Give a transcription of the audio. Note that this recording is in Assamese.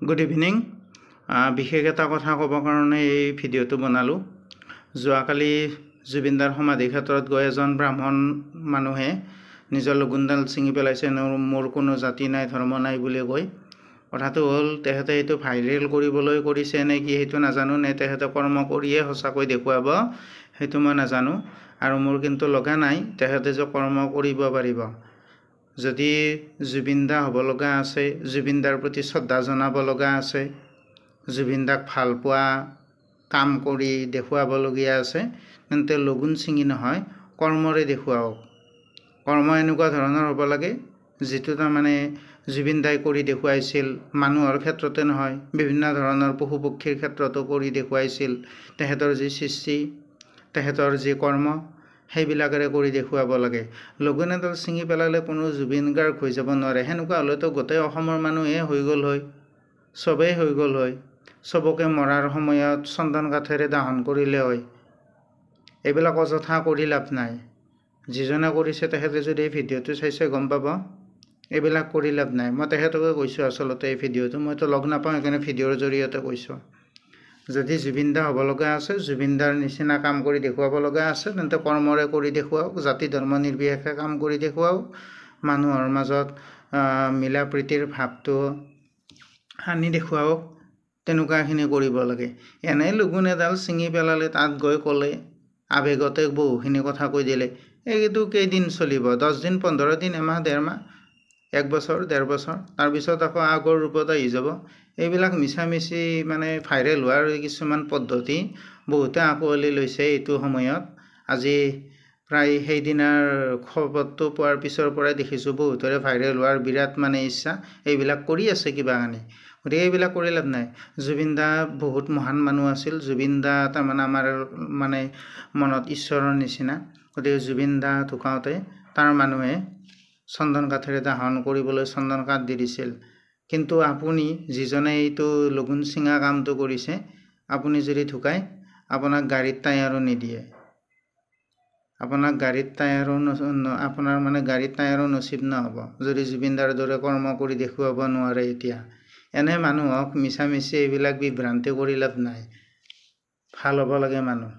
Good evening. বিশেষ এটা কথা ক'ব কাৰণে এই ভিডিঅ'টো বনালোঁ। যোৱাকালি জুবিনদাৰ সমাধি ক্ষেত্ৰত গৈ এজন ব্ৰাহ্মণ মানুহে নিজৰ লগুণডাল ছিঙি পেলাইছে, মোৰ কোনো জাতি নাই ধৰ্ম নাই বুলি কৈ। কথাটো হ'ল তেখেতে এইটো ভাইৰেল কৰিবলৈ কৰিছে নে কি সেইটো নাজানো, নে তেখেতে কৰ্ম কৰিয়ে সঁচাকৈ দেখুৱাব সেইটো মই নাজানো। আৰু মোৰ কিন্তু লগা নাই তেখেতে যে কৰ্ম কৰিব পাৰিব। যদি জুবিনদা হ'ব লগা আছে, জুবিনদাৰ প্ৰতি শ্ৰদ্ধা জনাব লগা আছে, জুবিনদাক ভাল পোৱা কাম কৰি দেখুৱাবলগীয়া আছে, তেন্তে লগুণ ছিঙি নহয় কৰ্মৰে দেখুৱাওক। কৰ্ম এনেকুৱা ধৰণৰ হ'ব লাগে যিটো তাৰমানে জুবিনদাই কৰি দেখুৱাইছিল। মানুহৰ ক্ষেত্ৰতে নহয়, বিভিন্ন ধৰণৰ পশু পক্ষীৰ ক্ষেত্ৰতো কৰি দেখুৱাইছিল। তেখেতৰ যি সৃষ্টি, তেখেতৰ যি কৰ্ম, সেইবিলাকেৰে কৰি দেখুৱাব লাগে। লগুণ এডাল ছিঙি পেলালে কোনো জুবিন গাৰ্গ হৈ যাব নোৱাৰে। সেনেকুৱা হ'লেতো গোটেই অসমৰ মানুহে হৈ গ'ল হয়, চবেই হৈ গ'ল হয়। চবকে মৰাৰ সময়ত চন্দন কাঠেৰে দাহন কৰিলে হয়। এইবিলাক অযথা কৰি লাভ নাই। যিজনে কৰিছে তেখেতে যদি এই ভিডিঅ'টো চাইছে গম পাব, এইবিলাক কৰি লাভ নাই। মই তেখেতকে কৈছোঁ আচলতে এই ভিডিঅ'টো, মইতো লগ নাপাওঁ, সেইকাৰণে ভিডিঅ'ৰ জৰিয়তে কৈছোঁ। যদি জুবিনদা হ'ব লগা আছে, জুবিনদাৰ নিচিনা কাম কৰি দেখুৱাব লগা আছে, তেন্তে কৰ্মৰে কৰি দেখুৱাওক, জাতি ধৰ্ম নিৰ্বিশেষে কাম কৰি দেখুৱাওক, মানুহৰ মাজত মিলা প্ৰীতিৰ ভাৱটো আনি দেখুৱাওক, তেনেকুৱাখিনি কৰিব লাগে। এনেই লগুণ এডাল ছিঙি পেলালে তাত গৈ ক'লে, আৱেগতে বহুখিনি কথা কৈ দিলে, এইটো কেইদিন চলিব? 10 দিন, 15 দিন, এমাহ, 1.5 মাহ, 1 বছৰ, 1.5 বছৰ, তাৰপিছত আকৌ আগৰ ৰূপত আহি যাব। এইবিলাক মিছামিছি মানে ভাইৰেল হোৱাৰ কিছুমান পদ্ধতি বহুতে আঁকোৱালি লৈছে এইটো সময়ত। আজি প্ৰায় সেইদিনাৰ খবৰটো পোৱাৰ পিছৰ পৰাই দেখিছোঁ বহুতৰে ভাইৰেল হোৱাৰ বিৰাট মানে ইচ্ছা, এইবিলাক কৰি আছে কিবা কানি। গতিকে এইবিলাক কৰি লাভ নাই। জুবিনদা বহুত মহান মানুহ আছিল। জুবিনদা তাৰমানে আমাৰ মানে মনত ঈশ্বৰৰ নিচিনা। গতিকে জুবিনদা ঢুকাওঁতে তাৰ মানুহে চন্দন কাঠেৰে দাহন কৰিবলৈ চন্দন কাঠ দি দিছিল। কিন্তু আপুনি যিজনে এইটো লগুণ ছিঙা কামটো কৰিছে, আপুনি যদি ঢুকায় আপোনাক গাড়ীত টায়াৰো নিদিয়ে। আপোনাৰ মানে গাড়ীত টায়াৰো নচিব নহ'ব যদি জুবিনদাৰ দৰে কৰ্ম কৰি দেখুৱাব নোৱাৰে। এতিয়া এনে মানুহক মিছামিছি এইবিলাক বিভ্ৰান্তি কৰি লাভ নাই। ভাল হ'ব লাগে মানুহ।